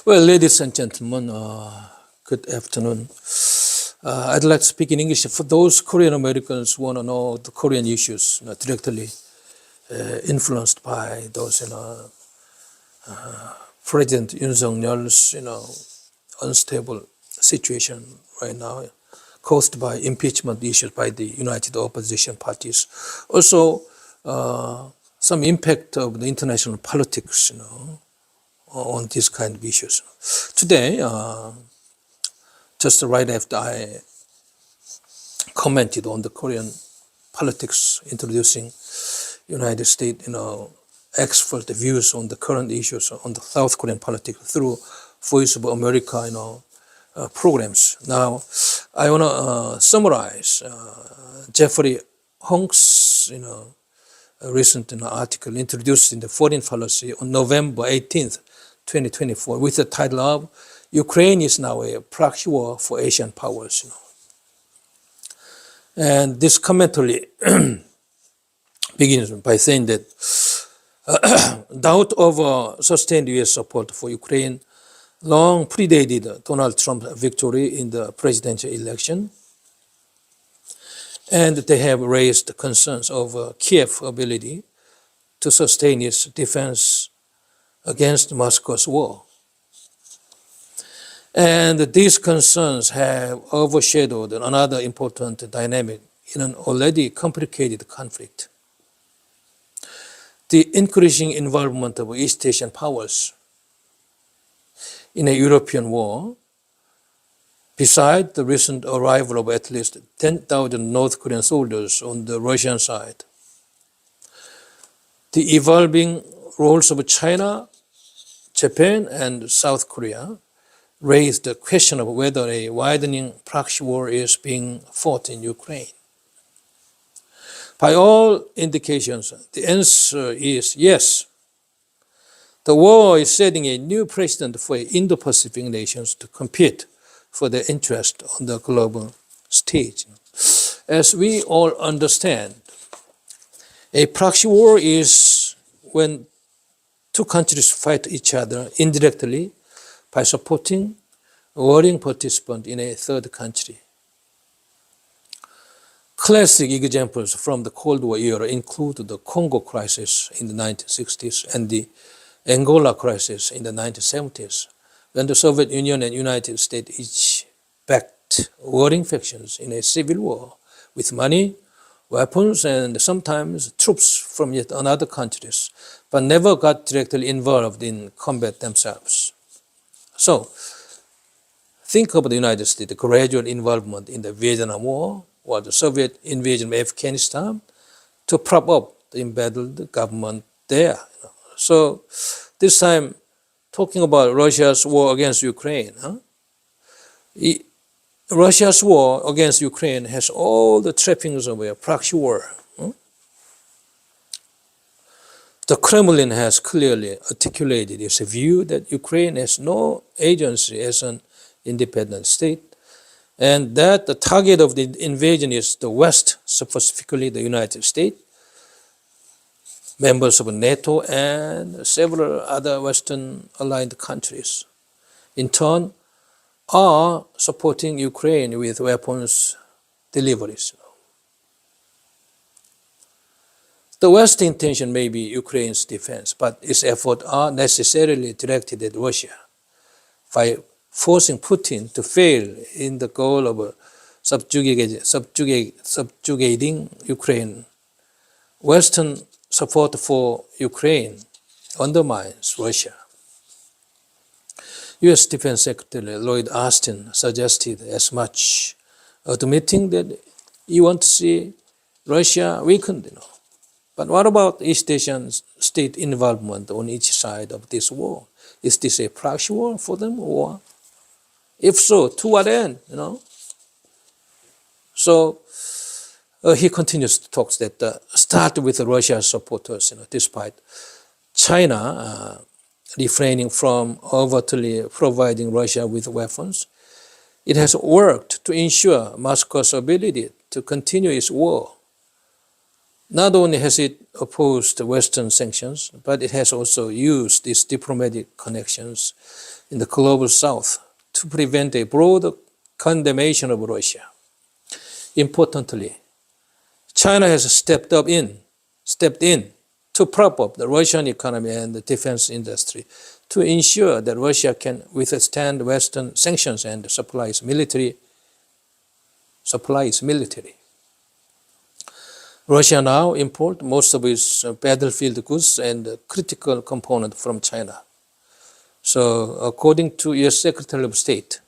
Well, ladies and gentlemen, good afternoon. I'd like to speak in English for those Korean Americans who want to know the Korean issues directly influenced by those, President Yoon Suk-yeol's, unstable situation right now, caused by impeachment issues by the united opposition parties. Also, some impact of the international politics, on these kind of issues. Today, just right after I commented on the Korean politics, introducing United States, expert views on the current issues on the South Korean politics through Voice of America, programs. Now, I want to summarize Jeffrey Hong's, recent article introduced in the Foreign Policy on November 18th, 2024, with the title of "Ukraine is now a proxy war for Asian powers." And this commentary begins by saying that doubt over sustained U.S. support for Ukraine long predated Donald Trump's victory in the presidential election, and they have raised concerns over Kiev's ability to sustain its defense against Moscow's war. And these concerns have overshadowed another important dynamic in an already complicated conflict: the increasing involvement of East Asian powers in a European war. Besides the recent arrival of at least 10,000 North Korean soldiers on the Russian side, the evolving roles of China, Japan, and South Korea raised the question of whether a widening proxy war is being fought in Ukraine. By all indications, the answer is yes. The war is setting a new precedent for Indo-Pacific nations to compete for their interest on the global stage. As we all understand, a proxy war is when two countries fight each other indirectly by supporting a warring participant in a third country. Classic examples from the Cold War era include the Congo crisis in the 1960s and the Angola crisis in the 1970s, when the Soviet Union and United States each backed warring factions in a civil war with money, weapons, and sometimes troops from yet another countries, but never got directly involved in combat themselves. So, think of the United States' gradual involvement in the Vietnam War or the Soviet invasion of Afghanistan to prop up the embattled government there. So, this time, talking about Russia's war against Ukraine, Russia's war against Ukraine has all the trappings of a proxy war. The Kremlin has clearly articulated its view that Ukraine has no agency as an independent state, and that the target of the invasion is the West, specifically the United States, members of NATO, and several other Western aligned countries, in turn, are supporting Ukraine with weapons deliveries. The West's intention may be Ukraine's defense, but its efforts are necessarily directed at Russia by forcing Putin to fail in the goal of subjugating Ukraine. Western support for Ukraine undermines Russia. U.S. Defense Secretary Lloyd Austin suggested as much, admitting that you want to see Russia weakened. But what about East Asian state involvement on each side of this war? Is this a proxy war for them, or if so, to what end? So he continues to talk that start with Russia's supporters, despite China refraining from overtly providing Russia with weapons. It has worked to ensure Moscow's ability to continue its war. Not only has it opposed Western sanctions, but it has also used its diplomatic connections in the global south to prevent a broad condemnation of Russia. Importantly, China has stepped in to prop up the Russian economy and the defense industry to ensure that Russia can withstand Western sanctions and supplies military. Russia now imports most of its battlefield goods and critical components from China. So according to U.S. Secretary of State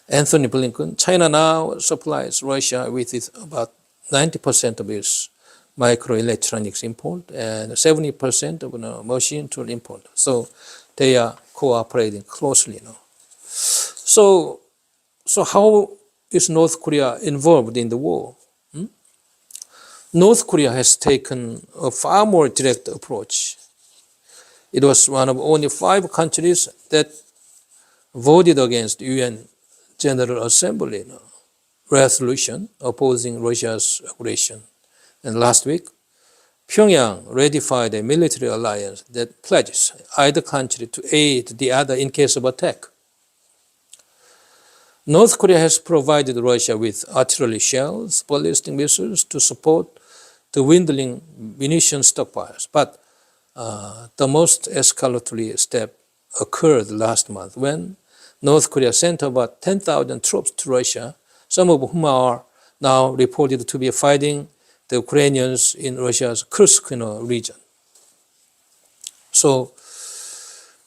Anthony Blinken, China now supplies Russia with about 90% of its microelectronics import and 70% of machine tool import. So they are cooperating closely now. So how is North Korea involved in the war? North Korea has taken a far more direct approach. It was one of only 5 countries that voted against UN General Assembly resolution opposing Russia's aggression. And last week, Pyongyang ratified a military alliance that pledges either country to aid the other in case of attack. North Korea has provided Russia with artillery shells, ballistic missiles to support the dwindling munition stockpiles. But the most escalatory step occurred last month when North Korea sent about 10,000 troops to Russia, some of whom are now reported to be fighting the Ukrainians in Russia's Kursk region. So,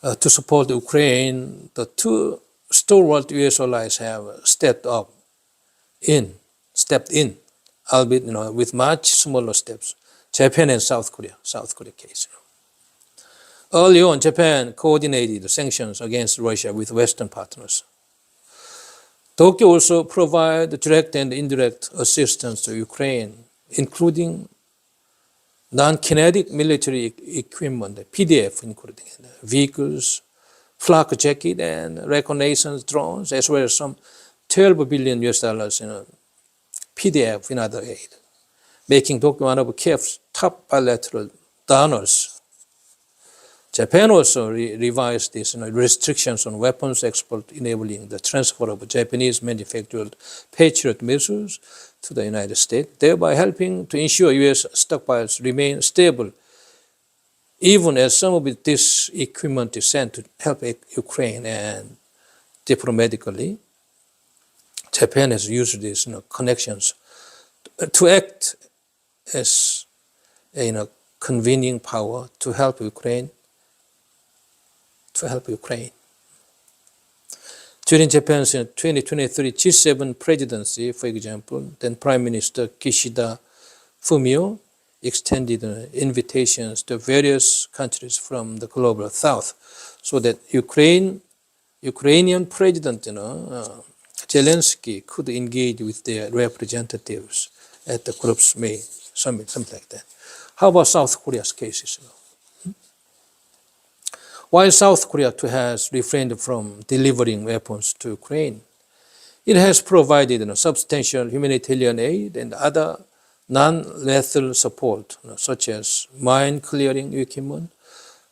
to support Ukraine, the 2 stalwart U.S. allies have stepped in, albeit with much smaller steps. Japan and South Korea case. Early on, Japan coordinated sanctions against Russia with Western partners. Tokyo also provided direct and indirect assistance to Ukraine, including non-kinetic military equipment, PDF, including vehicles, flak jacket, and reconnaissance drones, as well as some $12 billion in PDF in other aid, making Tokyo one of Kiev's top bilateral donors. Japan also revised these restrictions on weapons export, enabling the transfer of Japanese-manufactured Patriot missiles to the United States, thereby helping to ensure U.S. stockpiles remain stable, even as some of this equipment is sent to help Ukraine. And diplomatically, Japan has used these connections to act as a convening power to help Ukraine. During Japan's 2023 G7 presidency, for example, then Prime Minister Kishida Fumio extended invitations to various countries from the global south so that Ukrainian President Zelensky could engage with their representatives at the group's May summit, something like that. How about South Korea's cases? While South Korea too has refrained from delivering weapons to Ukraine, it has provided substantial humanitarian aid and other non-lethal support, such as mine-clearing equipment,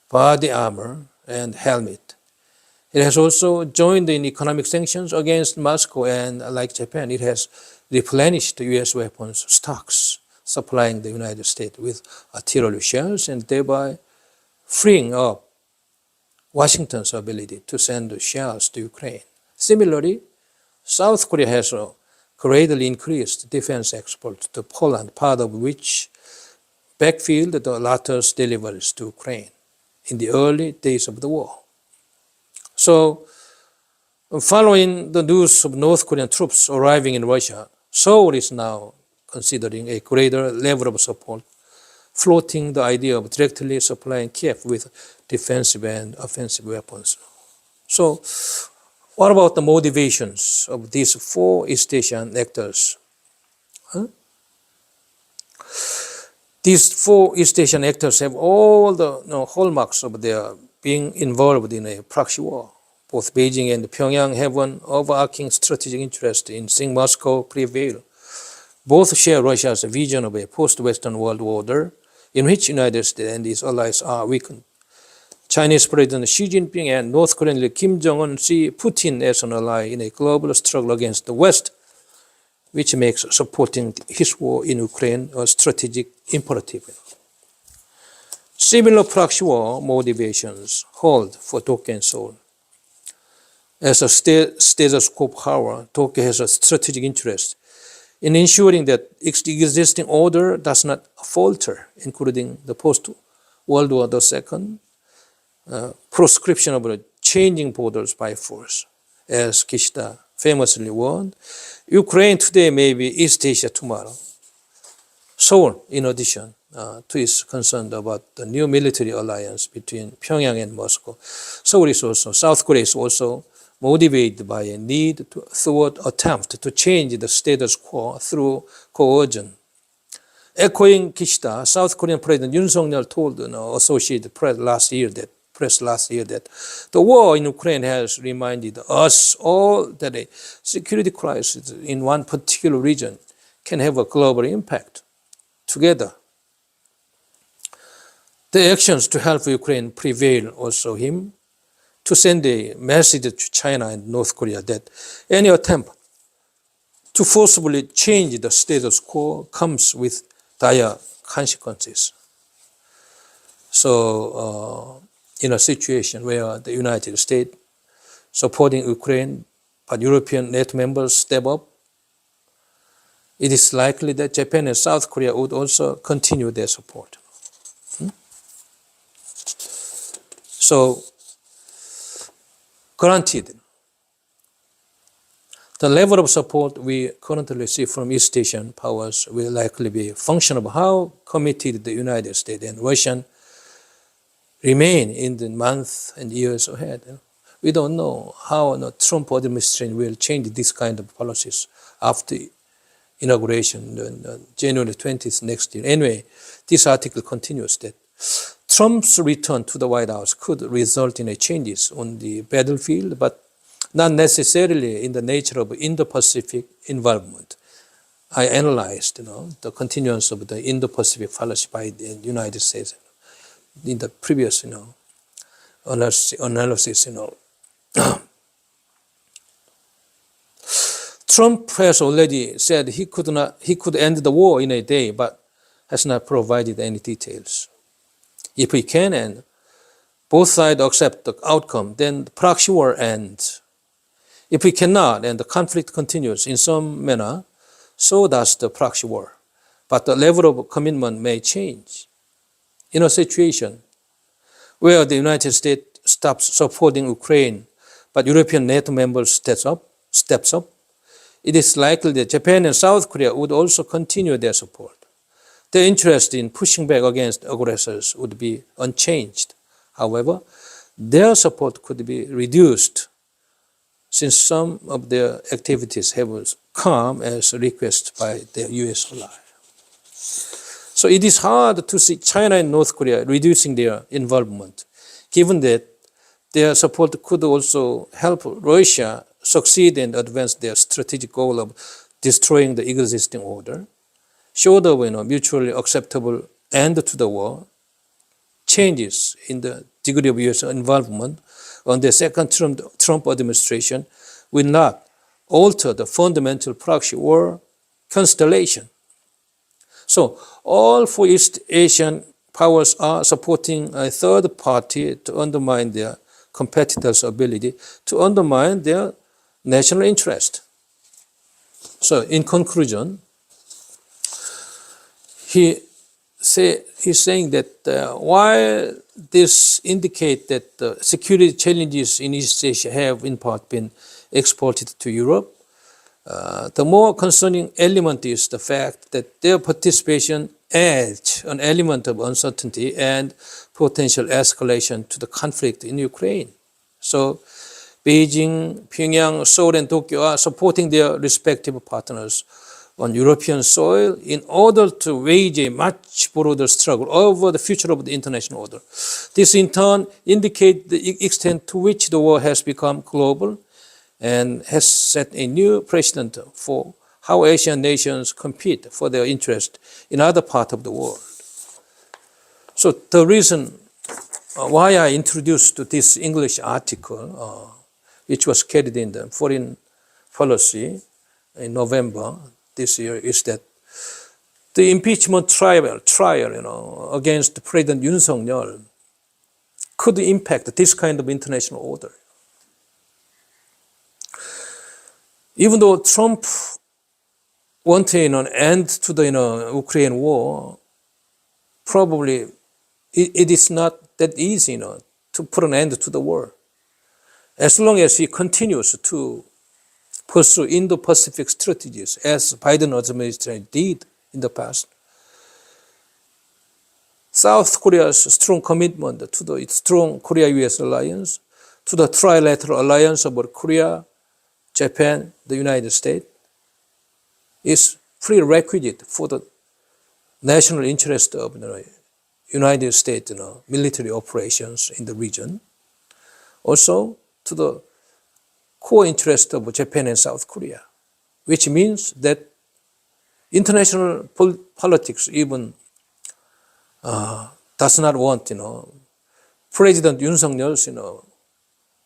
body armor, and helmet. It has also joined in economic sanctions against Moscow, and like Japan, it has replenished U.S. weapons stocks, supplying the United States with artillery shells and thereby freeing up Washington's ability to send shells to Ukraine. Similarly, South Korea has greatly increased defense exports to Poland, part of which backfilled the latter's deliveries to Ukraine in the early days of the war. So, following the news of North Korean troops arriving in Russia, Seoul is now considering a greater level of support, floating the idea of directly supplying Kiev with defensive and offensive weapons. So, what about the motivations of these 4 East Asian actors? These 4 East Asian actors have all the hallmarks of their being involved in a proxy war. Both Beijing and Pyongyang have an overarching strategic interest in seeing Moscow prevail. Both share Russia's vision of a post-Western world order in which the United States and its allies are weakened. Chinese President Xi Jinping and North Korean leader Kim Jong-un see Putin as an ally in a global struggle against the West, which makes supporting his war in Ukraine a strategic imperative. Similar proxy war motivations hold for Tokyo and Seoul. As a status quo power, Tokyo has a strategic interest in ensuring that existing order does not falter, including the post-World War II proscription of changing borders by force. As Kishida famously warned, Ukraine today may be East Asia tomorrow. Seoul, in addition to its concern about the new military alliance between Pyongyang and Moscow, South Korea is also motivated by a need to thwart attempt to change the status quo through coercion. Echoing Kishida, South Korean President Yoon Suk-yeol told Associated Press last year that the war in Ukraine has reminded us all that a security crisis in one particular region can have a global impact. Together, the actions to help Ukraine prevail also him to send a message to China and North Korea that any attempt to forcibly change the status quo comes with dire consequences. So, in a situation where the United States supporting Ukraine, but European NATO members step up, it is likely that Japan and South Korea would also continue their support. So, granted, the level of support we currently receive from East Asian powers will likely be a function of how committed the United States and Russia remain in the months and years ahead. We don't know how the Trump administration will change this kind of policies after inauguration on January 20th next year. Anyway, this article continues that Trump's return to the White House could result in changes on the battlefield, but not necessarily in the nature of Indo-Pacific involvement. I analyzed, the continuance of the Indo-Pacific policy by the United States in the previous, analysis. Trump has already said he could end the war in a day, but has not provided any details. If he can and both sides accept the outcome, then the proxy war ends. If we cannot and the conflict continues in some manner, so does the proxy war. But the level of commitment may change. In a situation where the United States stops supporting Ukraine, but European NATO members steps up, it is likely that Japan and South Korea would also continue their support. Their interest in pushing back against aggressors would be unchanged. However, their support could be reduced since some of their activities have come as a request by their U.S. ally. So it is hard to see China and North Korea reducing their involvement, given that their support could also help Russia succeed and advance their strategic goal of destroying the existing order. Short of mutually acceptable end to the war, changes in the degree of U.S. involvement on the second Trump administration will not alter the fundamental proxy war constellation. So all four East Asian powers are supporting a third party to undermine their competitors' ability to undermine their national interest. So in conclusion, he's saying that while this indicates that the security challenges in East Asia have in part been exported to Europe, the more concerning element is the fact that their participation adds an element of uncertainty and potential escalation to the conflict in Ukraine. So Beijing, Pyongyang, Seoul, and Tokyo are supporting their respective partners on European soil in order to wage a much broader struggle over the future of the international order. This in turn indicates the extent to which the war has become global and has set a new precedent for how Asian nations compete for their interest in other parts of the world. So the reason why I introduced this English article, which was carried in the Foreign Policy in November this year, is that the impeachment trial, against President Yoon Suk-yeol could impact this kind of international order. Even though Trump wanted an end to the Ukraine war, probably it is not that easy to put an end to the war. As long as he continues to pursue Indo-Pacific strategies, as Biden administration did in the past, South Korea's strong commitment to the strong Korea-US alliance, to the trilateral alliance about Korea, Japan, the United States, is prerequisite for the national interest of the United States military operations in the region. Also, to the core interest of Japan and South Korea, which means that international politics even does not want President Yoon Suk-yeol's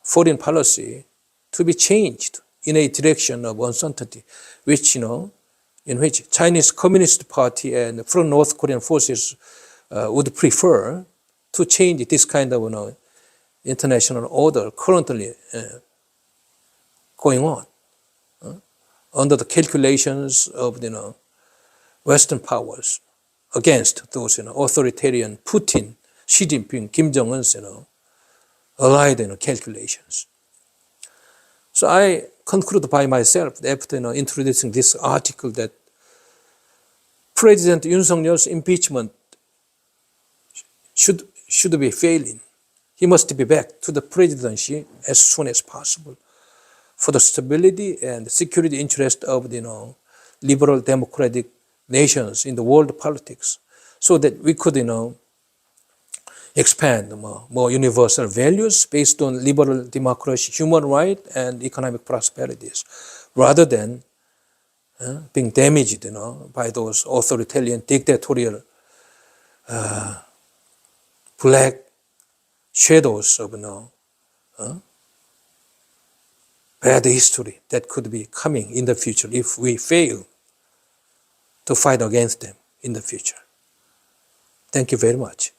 foreign policy to be changed in a direction of uncertainty, which in which Chinese Communist Party and pro-North Korean forces would prefer to change this kind of international order currently going on under the calculations of the Western powers against those authoritarian Putin, Xi Jinping, Kim Jong-un's allied calculations. So I conclude by myself after introducing this article that President Yoon Suk-yeol's impeachment should be failing. He must be back to the presidency as soon as possible for the stability and security interest of the liberal democratic nations in the world politics, so that we could expand more universal values based on liberal democracy, human rights, and economic prosperities, rather than being damaged by those authoritarian, dictatorial, black shadows of bad history that could be coming in the future if we fail to fight against them in the future. Thank you very much.